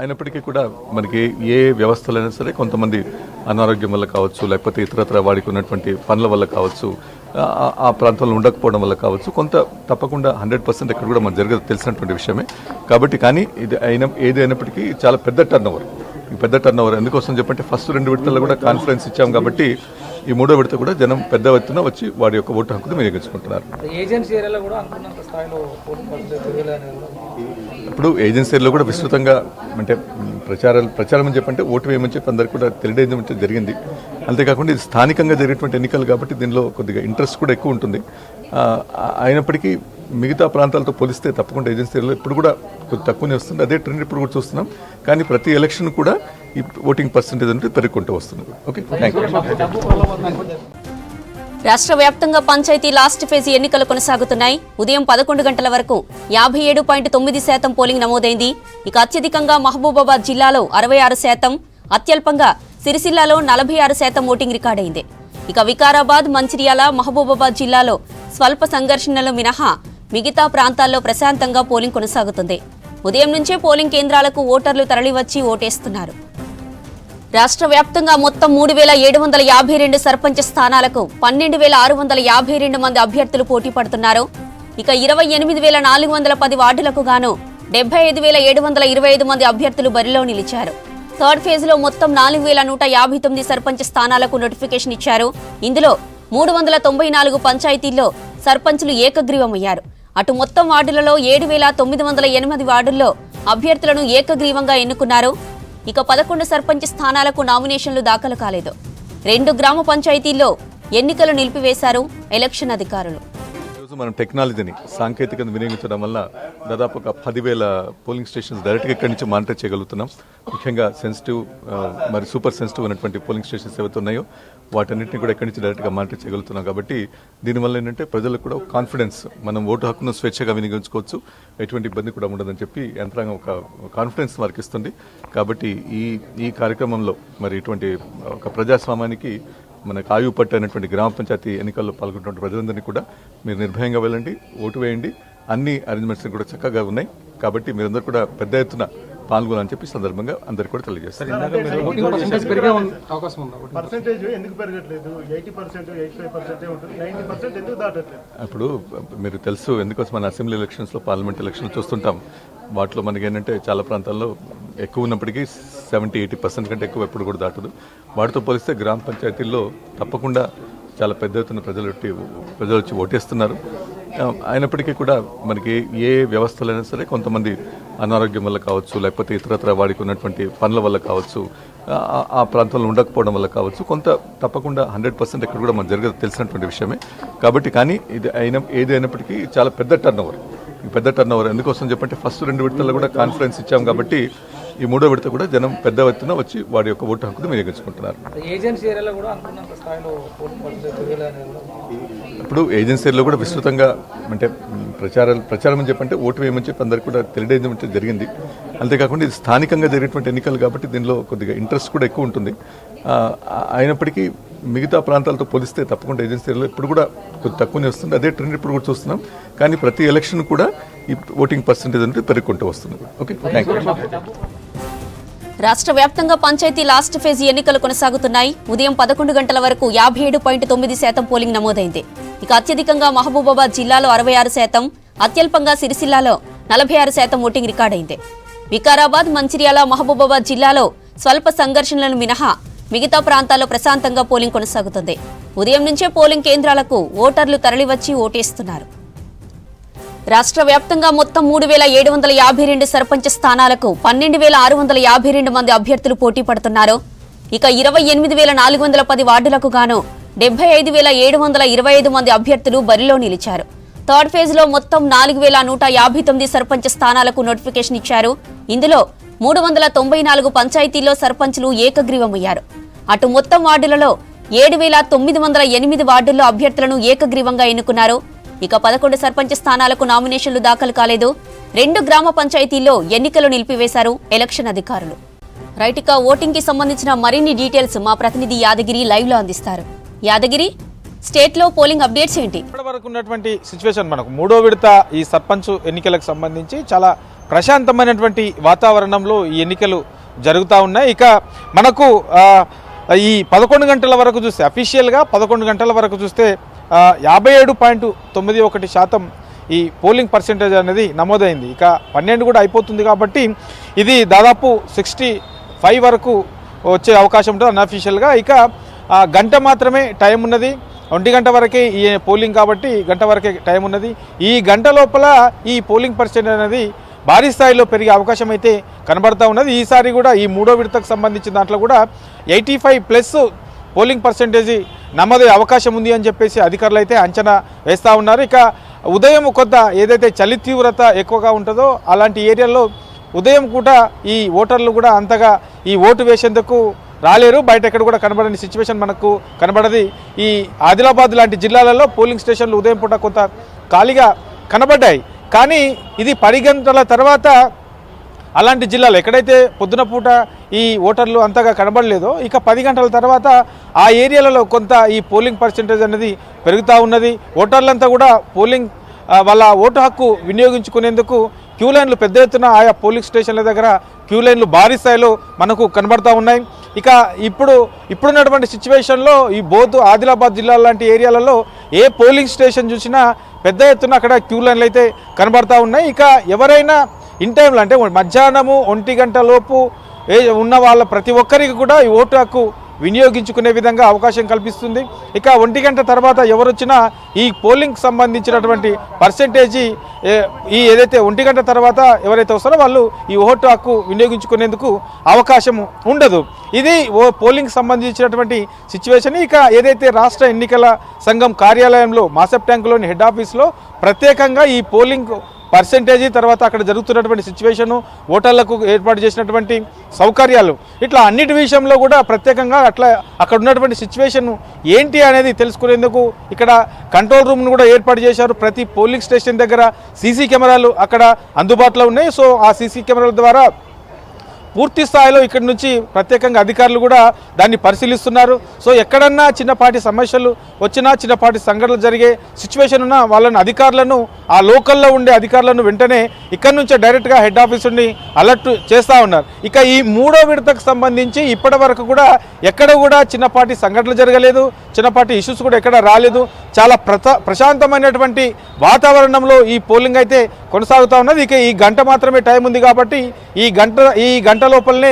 అయినప్పటికీ కూడా మనకి ఏ వ్యవస్థలైనా సరే కొంతమంది అనారోగ్యం వల్ల కావచ్చు, లేకపోతే ఇతరత్ర వాడికి ఉన్నటువంటి పనుల వల్ల కావచ్చు, ఆ ప్రాంతంలో ఉండకపోవడం వల్ల కావచ్చు, కొంత తప్పకుండా 100% ఎక్కడ కూడా మనకు జరగదు తెలిసినటువంటి విషయమే. కాబట్టి కానీ ఏది అయినప్పటికీ చాలా పెద్ద టర్నోవర్. ఈ పెద్ద టర్నోవర్ ఎందుకోసం చెప్పంటే ఫస్ట్ 2 విడతల్లో కూడా కాన్ఫరెన్స్ ఇచ్చాం కాబట్టి ఈ 3వ విడత కూడా జనం పెద్ద ఎత్తున వచ్చి వాడి యొక్క ఓటు హక్కును వినియోగించుకుంటున్నారు. ఇప్పుడు ఏజెన్సీలో కూడా విస్తృతంగా అంటే ప్రచారం అని చెప్పంటే ఓటు వేయమని చెప్పి అందరికీ కూడా తెలియజేయడం జరిగింది. అంతేకాకుండా ఇది స్థానికంగా జరిగేటువంటి ఎన్నికలు కాబట్టి దీనిలో కొద్దిగా ఇంట్రెస్ట్ కూడా ఎక్కువ ఉంటుంది. అయినప్పటికీ మిగతా ప్రాంతాలతో పోలిస్తే తప్పకుండా ఏజెన్సీలో ఇప్పుడు కూడా కొద్ది తక్కువనే వస్తుంది. అదే ట్రెండ్ ఇప్పుడు కూడా చూస్తున్నాం. కానీ ప్రతి ఎలక్షన్ కూడా ఈ ఓటింగ్ పర్సెంటేజ్ అంటే పెరుగుకుంటూ వస్తుంది. Okay, thank you. రాష్ట్ర వ్యాప్తంగా పంచాయతీ లాస్ట్ ఫేజ్ ఎన్నికలు కొనసాగుతున్నాయి. ఉదయం 11 గంటల వరకు 57.9% పోలింగ్ నమోదైంది. ఇక అత్యధికంగా మహబూబాబాద్ జిల్లాలో 66%, అత్యల్పంగా సిరిసిల్లాలో 46% ఓటింగ్ రికార్డైంది. ఇక వికారాబాద్, మంచిర్యాల, మహబూబాబాద్ జిల్లాలో స్వల్ప సంఘర్షణలు మినహా మిగతా ప్రాంతాల్లో ప్రశాంతంగా పోలింగ్ కొనసాగుతుంది. ఉదయం నుంచే పోలింగ్ కేంద్రాలకు ఓటర్లు తరలివచ్చి ఓటేస్తున్నారు. రాష్ట్ర వ్యాప్తంగా మొత్తం 3,752 సర్పంచ్ స్థానాలకు 12,652 మంది అభ్యర్థులు పోటీ పడుతున్నారు. ఇక 28,410 వార్డులకు గాను 75,725 మంది అభ్యర్థులు బరిలో నిలిచారు. థర్డ్ ఫేజ్ లో మొత్తం 4,159 సర్పంచ్ స్థానాలకు నోటిఫికేషన్ ఇచ్చారు. ఇందులో 394 పంచాయతీల్లో సర్పంచులు ఏకగ్రీవమయ్యారు. అటు మొత్తం వార్డులలో 7,908 వార్డుల్లో అభ్యర్థులను ఏకగ్రీవంగా ఎన్నుకున్నారు. ఇక 11 సర్పంచ్ స్థానాలకు నామినేషన్లు దాఖలు కాలేదు. 2 గ్రామ పంచాయతీల్లో ఎన్నికలు నిలిపివేశారు ఎలక్షన్ అధికారులు. మనం టెక్నాలజీని సాంకేతికతను వినియోగించడం వల్ల దాదాపు ఒక 10,000 పోలింగ్ స్టేషన్స్ డైరెక్ట్గా ఇక్కడి నుంచి మానిటర్ చేయగలుగుతున్నాం. ముఖ్యంగా సెన్సిటివ్ మరి సూపర్ సెన్సిటివ్ అయినటువంటి పోలింగ్ స్టేషన్స్ ఏవైతే ఉన్నాయో వాటన్నింటినీ కూడా ఇక్కడి నుంచి డైరెక్ట్గా మానిటర్ చేయగలుగుతున్నాం. కాబట్టి దీనివల్ల ఏంటంటే ప్రజలకు కూడా కాన్ఫిడెన్స్, మనం ఓటు హక్కును స్వేచ్ఛగా వినియోగించుకోవచ్చు, ఎటువంటి ఇబ్బంది కూడా ఉండదని చెప్పి యంత్రాంగం ఒక కాన్ఫిడెన్స్ వారికి ఇస్తుంది. కాబట్టి ఈ కార్యక్రమంలో మరి ఇటువంటి ఒక ప్రజాస్వామ్యానికి మనకు ఆయువు పట్టైనటువంటి గ్రామ పంచాయతీ ఎన్నికల్లో పాల్గొంటున్న ప్రజలందరినీ కూడా మీరు నిర్భయంగా వెళ్ళండి, ఓటు వేయండి. అన్ని అరేంజ్మెంట్స్ కూడా చక్కగా ఉన్నాయి. కాబట్టి మీరందరూ కూడా పెద్ద ఎత్తున పాల్గొనాలని చెప్పి సందర్భంగా అందరికీ కూడా తెలియజేస్తారు. ఇప్పుడు మీరు తెలుసు ఎందుకోసం మన అసెంబ్లీ ఎలక్షన్స్లో, పార్లమెంట్ ఎలక్షన్లు చూస్తుంటాం. వాటిలో మనకి ఏంటంటే చాలా ప్రాంతాల్లో ఎక్కువ ఉన్నప్పటికీ 70-80% కంటే ఎక్కువ ఎప్పుడు కూడా దాటదు. వాటితో పోలిస్తే గ్రామ పంచాయతీల్లో తప్పకుండా చాలా పెద్ద ఎత్తున ప్రజలు వచ్చి ఓటేస్తున్నారు. అయినప్పటికీ కూడా మనకి ఏ వ్యవస్థలైనా సరే కొంతమంది అనారోగ్యం వల్ల కావచ్చు, లేకపోతే ఇతరత్ర వాడికి ఉన్నటువంటి పనుల వల్ల కావచ్చు, ఆ ప్రాంతంలో ఉండకపోవడం వల్ల కావచ్చు, కొంత తప్పకుండా 100% ఎక్కడ కూడా మనకు జరగదు తెలిసినటువంటి విషయమే. కాబట్టి కానీ ఏది అయినప్పటికీ చాలా పెద్ద టర్నోవర్. ఈ పెద్ద టర్నోవర్ ఎందుకోసం చెప్పంటే ఫస్ట్ 2 విడతల్లో కూడా కాన్ఫరెన్స్ ఇచ్చాం కాబట్టి ఈ 3వ విడత కూడా జనం పెద్ద ఎత్తున వచ్చి వాడి యొక్క ఓటు హక్కును వినియోగించుకుంటున్నారు. ఇప్పుడు ఏజెన్సీలో కూడా విస్తృతంగా అంటే ప్రచారం అని చెప్పంటే ఓటు వేయమని చెప్పి అందరికీ కూడా తెలియజేయడం జరిగింది. అంతేకాకుండా ఇది స్థానికంగా జరిగేటువంటి ఎన్నికలు కాబట్టి దీనిలో కొద్దిగా ఇంట్రెస్ట్ కూడా ఎక్కువ ఉంటుంది. అయినప్పటికీ మిగతా ప్రాంతాలతో పోలిస్తే తప్పకుండా ఏజెన్సీలో ఇప్పుడు కూడా కొద్ది తక్కువనే వస్తుంది. అదే ట్రెండ్ ఇప్పుడు కూడా చూస్తున్నాం. కానీ ప్రతి ఎలక్షన్ కూడా ఈ ఓటింగ్ పర్సెంటేజ్ అంటే పెరుగుకుంటూ వస్తుంది. Okay, thank you. రాష్ట్ర వ్యాప్తంగా పంచాయతీ లాస్ట్ ఫేజ్ ఎన్నికలు కొనసాగుతున్నాయి. ఉదయం 11 గంటల వరకు 57.9% పోలింగ్ నమోదైంది. ఇక అత్యధికంగా మహబూబాబాద్ జిల్లాలో 66%, అత్యల్పంగా సిరిసిల్లాలో 46% ఓటింగ్ రికార్డైంది. వికారాబాద్, మంచిర్యాల, మహబూబాబాద్ జిల్లాలో స్వల్ప సంఘర్షణలను మినహా మిగతా ప్రాంతాల్లో ప్రశాంతంగా పోలింగ్ కొనసాగుతుంది. ఉదయం నుంచే పోలింగ్ కేంద్రాలకు ఓటర్లు తరలివచ్చి ఓటేస్తున్నారు. రాష్ట్ర వ్యాప్తంగా మొత్తం 3,752 సర్పంచ్ స్థానాలకు 12,652 మంది అభ్యర్థులు పోటీ పడుతున్నారు. ఇక 28,410 వార్డులకు గాను 75,725 మంది అభ్యర్థులు బరిలో నిలిచారు. థర్డ్ ఫేజ్ లో మొత్తం 4,159 సర్పంచ్ స్థానాలకు నోటిఫికేషన్ ఇచ్చారు. ఇందులో 394 పంచాయతీల్లో సర్పంచులు ఏకగ్రీవమయ్యారు. అటు మొత్తం వార్డులలో 7,908 వార్డుల్లో అభ్యర్థులను ఏకగ్రీవంగా ఎన్నుకున్నారు. ఇక 11 సర్పంచ్ స్థానాలకు నామినేషన్లు దాఖలు కాలేదు. 2 గ్రామ పంచాయతీల్లో ఎన్నికలు నిలిపివేశారు ఎలక్షన్ అధికారులు. రైట్, ఇక ఓటింగ్ కి సంబంధించిన మరిన్ని డీటెయిల్స్ మా ప్రతినిధి యాదగిరి లైవ్ లో అందిస్తారు. యాదగిరి, స్టేట్ లో పోలింగ్ అప్డేట్స్ ఏంటి? ఇప్పటి వరకు ఉన్నటువంటి సిచ్యువేషన్ మనకు 3వ విడత ఈ సర్పంచ్ ఎన్నికలకు సంబంధించి చాలా ప్రశాంతమైనటువంటి వాతావరణంలో ఈ ఎన్నికలు జరుగుతూ ఉన్నాయి. ఇక మనకు ఈ 11 గంటల వరకు చూస్తే అఫీషియల్గా 11 గంటల వరకు చూస్తే 57.91% ఈ పోలింగ్ పర్సెంటేజ్ అనేది నమోదైంది. ఇక 12 కూడా అయిపోతుంది కాబట్టి ఇది దాదాపు 65 వరకు వచ్చే అవకాశం ఉంటుంది అన్అఫీషియల్గా. ఇక గంట మాత్రమే టైం ఉన్నది, 1 గంట వరకే ఈ పోలింగ్ కాబట్టి గంట వరకే టైం ఉన్నది. ఈ గంట లోపల ఈ పోలింగ్ పర్సెంటేజ్ అనేది భారీ స్థాయిలో పెరిగే అవకాశం అయితే కనబడతా ఉన్నది. ఈసారి కూడా ఈ 3వ విడతకు సంబంధించిన దాంట్లో కూడా 85+ పోలింగ్ పర్సెంటేజ్ నమోదయ్యే అవకాశం ఉంది అని చెప్పేసి అధికారులు అయితే అంచనా వేస్తూ ఉన్నారు. ఇక ఉదయం కొంత ఏదైతే చలి తీవ్రత ఎక్కువగా ఉంటుందో అలాంటి ఏరియాల్లో ఉదయం కూడా ఈ ఓటర్లు కూడా అంతగా ఈ ఓటు వేసేందుకు రాలేరు, బయట ఎక్కడ కూడా కనబడని సిచ్యువేషన్ మనకు కనబడది. ఈ ఆదిలాబాద్ లాంటి జిల్లాలలో పోలింగ్ స్టేషన్లు ఉదయం పూట కొంత ఖాళీగా కనబడ్డాయి. కానీ ఇది 10 గంటల తర్వాత అలాంటి జిల్లాలు ఎక్కడైతే పొద్దున పూట ఈ ఓటర్లు అంతగా కనబడలేదో ఇక 10 గంటల తర్వాత ఆ ఏరియాలలో కొంత ఈ పోలింగ్ పర్సెంటేజ్ అనేది పెరుగుతూ ఉన్నది. ఓటర్లంతా కూడా పోలింగ్ వాళ్ళ ఓటు హక్కు వినియోగించుకునేందుకు క్యూ లైన్లు పెద్ద ఎత్తున ఆయా పోలింగ్ స్టేషన్ల దగ్గర క్యూ లైన్లు భారీ స్థాయిలో మనకు కనబడతా ఉన్నాయి. ఇక ఇప్పుడున్నటువంటి సిచ్యువేషన్లో ఈ బోధ్ ఆదిలాబాద్ జిల్లా లాంటి ఏరియాలలో ఏ పోలింగ్ స్టేషన్ చూసినా పెద్ద ఎత్తున అక్కడ క్యూ లైన్లు అయితే కనబడతా ఉన్నాయి. ఇక ఎవరైనా ఇన్ టైంలో అంటే మధ్యాహ్నము 1 గంట లోపు ఉన్న వాళ్ళ ప్రతి ఒక్కరికి కూడా ఈ ఓటు హక్కు వినియోగించుకునే విధంగా అవకాశం కల్పిస్తుంది. ఇక 1 గంట తర్వాత ఎవరొచ్చినా ఈ పోలింగ్ సంబంధించినటువంటి పర్సెంటేజీ ఈ ఏదైతే 1 గంట తర్వాత ఎవరైతే వస్తారో వాళ్ళు ఈ ఓటు హక్కు వినియోగించుకునేందుకు అవకాశం ఉండదు. ఇది పోలింగ్ సంబంధించినటువంటి సిచ్యువేషన్. ఇక ఏదైతే రాష్ట్ర ఎన్నికల సంఘం కార్యాలయంలో మాసప్ ట్యాంకులోని హెడ్ ఆఫీస్లో ప్రత్యేకంగా ఈ పోలింగ్ పర్సెంటేజీ తర్వాత అక్కడ జరుగుతున్నటువంటి సిచ్యువేషను, ఓటర్లకు ఏర్పాటు చేసినటువంటి సౌకర్యాలు, ఇట్లా అన్నిటి విషయంలో కూడా ప్రత్యేకంగా అక్కడ ఉన్నటువంటి సిచ్యువేషన్ ఏంటి అనేది తెలుసుకునేందుకు ఇక్కడ కంట్రోల్ రూమ్ను కూడా ఏర్పాటు చేశారు. ప్రతి పోలింగ్ స్టేషన్ దగ్గర సీసీ కెమెరాలు అక్కడ అందుబాటులో ఉన్నాయి. సో ఆ సీసీ కెమెరాల ద్వారా పూర్తి స్థాయిలో ఇక్కడి నుంచి ప్రత్యేకంగా అధికారులు కూడా దాన్ని పరిశీలిస్తున్నారు. సో ఎక్కడన్నా చిన్నపాటి సమస్యలు వచ్చినా, చిన్నపాటి సంఘటనలు జరిగే సిచ్యువేషన్ ఉన్నా వాళ్ళని అధికారులను, ఆ లోకల్లో ఉండే అధికారులను వెంటనే ఇక్కడి నుంచే డైరెక్ట్గా హెడ్ ఆఫీస్ నుండి అలర్ట్ చేస్తూ ఉన్నారు. ఇక ఈ 3వ విడతకు సంబంధించి ఇప్పటి వరకు కూడా ఎక్కడ కూడా చిన్నపాటి సంఘటనలు జరగలేదు, చిన్నపాటి ఇష్యూస్ కూడా ఎక్కడ రాలేదు. చాలా ప్రశాంతమైనటువంటి వాతావరణంలో ఈ పోలింగ్ అయితే కొనసాగుతూ ఉన్నది. ఇక ఈ గంట మాత్రమే టైం ఉంది కాబట్టి ఈ గంట లోపలనే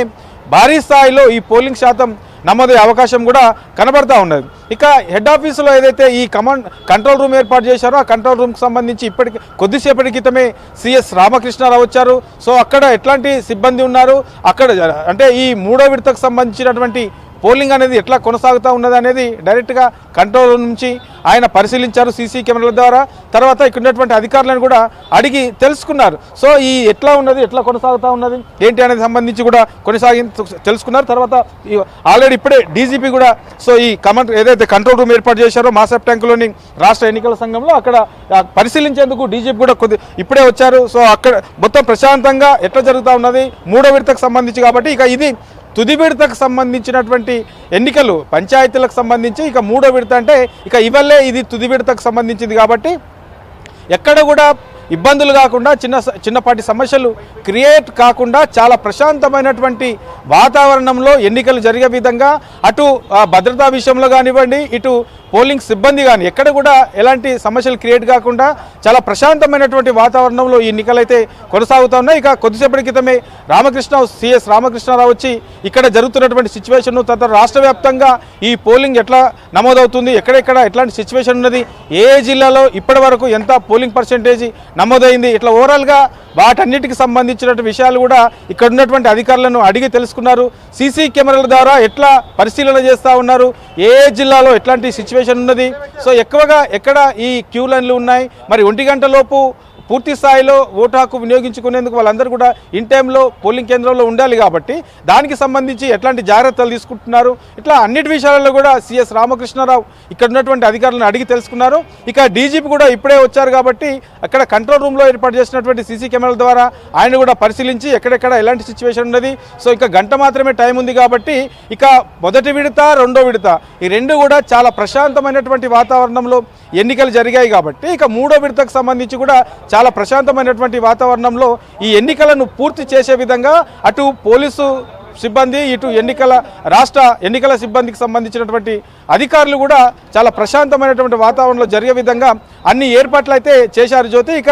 భారీ స్థాయిలో ఈ పోలింగ్ శాతం నమోదయ్యే అవకాశం కూడా కనబడతా ఉన్నది. ఇక హెడ్ ఆఫీసులో ఏదైతే ఈ కంట్రోల్ రూమ్ ఏర్పాటు చేశారో ఆ కంట్రోల్ రూమ్కి సంబంధించి కొద్దిసేపటి క్రితమే సిఎస్ రామకృష్ణారావు వచ్చారు. సో అక్కడ ఎట్లాంటి సిబ్బంది ఉన్నారు, అక్కడ అంటే ఈ 3వ విడతకు సంబంధించినటువంటి పోలింగ్ అనేది ఎట్లా కొనసాగుతూ ఉన్నది అనేది డైరెక్ట్గా కంట్రోల్ నుంచి ఆయన పరిశీలించారు సీసీ కెమెరాల ద్వారా. తర్వాత ఇక్కడ ఉన్నటువంటి అధికారులను కూడా అడిగి తెలుసుకున్నారు. సో ఈ ఎట్లా ఉన్నది, ఎట్లా కొనసాగుతూ ఉన్నది ఏంటి అనేది సంబంధించి కూడా తెలుసుకున్నారు. తర్వాత ఆల్రెడీ ఇప్పుడే డీజీపీ కూడా సో ఈ ఏదైతే కంట్రోల్ రూమ్ ఏర్పాటు చేశారో మాసప్ ట్యాంకులోని రాష్ట్ర ఎన్నికల సంఘంలో అక్కడ పరిశీలించేందుకు డీజీపీ కూడా ఇప్పుడే వచ్చారు. సో అక్కడ మొత్తం ప్రశాంతంగా ఎట్లా జరుగుతూ ఉన్నది 3వ విడతకు సంబంధించి కాబట్టి ఇక ఇది తుది విడతకు సంబంధించినటువంటి ఎన్నికలు, పంచాయతీలకు సంబంధించి ఇక 3వ విడత అంటే ఇక ఇవల్లే ఇది తుది విడతకు సంబంధించింది కాబట్టి ఎక్కడ కూడా ఇబ్బందులు కాకుండా చిన్నపాటి సమస్యలు క్రియేట్ కాకుండా చాలా ప్రశాంతమైనటువంటి వాతావరణంలో ఎన్నికలు జరిగే విధంగా అటు భద్రతా విషయంలో కానివ్వండి, ఇటు పోలింగ్ సిబ్బంది కానీ ఎక్కడ కూడా ఎలాంటి సమస్యలు క్రియేట్ కాకుండా చాలా ప్రశాంతమైనటువంటి వాతావరణంలో ఈ ఎన్నికలు అయితే కొనసాగుతూ ఉన్నాయి. ఇక కొద్దిసేపటి క్రితమే సిఎస్ రామకృష్ణారావు వచ్చి ఇక్కడ జరుగుతున్నటువంటి సిచ్యువేషన్, తర్వాత రాష్ట్ర వ్యాప్తంగా ఈ పోలింగ్ ఎట్లా నమోదవుతుంది, ఎక్కడెక్కడ ఎట్లాంటి సిచ్యువేషన్ ఉన్నది, ఏ జిల్లాలో ఇప్పటి వరకు ఎంత పోలింగ్ పర్సెంటేజ్ నమోదైంది, ఇట్లా ఓవరాల్గా వాటన్నిటికి సంబంధించినటువంటి విషయాలు కూడా ఇక్కడ ఉన్నటువంటి అధికారులను అడిగి తెలుసుకున్నారు. సీసీ కెమెరాల ద్వారా ఎట్లా పరిశీలన చేస్తూ ఉన్నారు, ఏ జిల్లాలో ఎట్లాంటి సిచ్యువేషన్ ఉన్నది, సో ఎక్కువగా ఎక్కడ ఈ క్యూ లైన్లు ఉన్నాయి, మరి 1 గంట లోపు పూర్తి స్థాయిలో ఓటు హక్కు వినియోగించుకునేందుకు వాళ్ళందరూ కూడా ఇన్ టైంలో పోలింగ్ కేంద్రంలో ఉండాలి కాబట్టి దానికి సంబంధించి ఎట్లాంటి జాగ్రత్తలు తీసుకుంటున్నారు, ఇట్లా అన్నిటి విషయాలలో కూడా సిఎస్ రామకృష్ణారావు ఇక్కడ ఉన్నటువంటి అధికారులను అడిగి తెలుసుకున్నారు. ఇక డీజీపీ కూడా ఇప్పుడే వచ్చారు కాబట్టి అక్కడ కంట్రోల్ రూమ్లో ఏర్పాటు చేసినటువంటి సీసీ కెమెరాల ద్వారా ఆయన కూడా పరిశీలించి ఎక్కడెక్కడ ఎలాంటి సిచ్యువేషన్ ఉన్నది. సో ఇక గంట మాత్రమే టైం ఉంది కాబట్టి ఇక మొదటి విడత, రెండో విడత ఈ రెండు కూడా చాలా ప్రశాంతమైనటువంటి వాతావరణంలో ఎన్నికలు జరిగాయి కాబట్టి ఇక మూడో విడతకు సంబంధించి కూడా చాలా ప్రశాంతమైనటువంటి వాతావరణంలో ఈ ఎన్నికలను పూర్తి చేసే విధంగా అటు పోలీసు సిబ్బంది ఇటు రాష్ట్ర ఎన్నికల సిబ్బందికి సంబంధించినటువంటి అధికారులు కూడా చాలా ప్రశాంతమైనటువంటి వాతావరణంలో జరిగే విధంగా అన్ని ఏర్పాట్లు అయితే చేశారు జ్యోతి. ఇక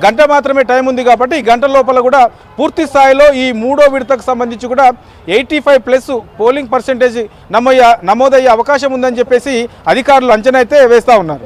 గంట మాత్రమే టైం ఉంది కాబట్టి ఈ గంట లోపల కూడా పూర్తి స్థాయిలో ఈ మూడో విడతకు సంబంధించి కూడా 85+ పోలింగ్ పర్సెంటేజ్ నమోదయ్యే అవకాశం ఉందని చెప్పేసి అధికారులు అంచనా అయితే వేస్తూ ఉన్నారు.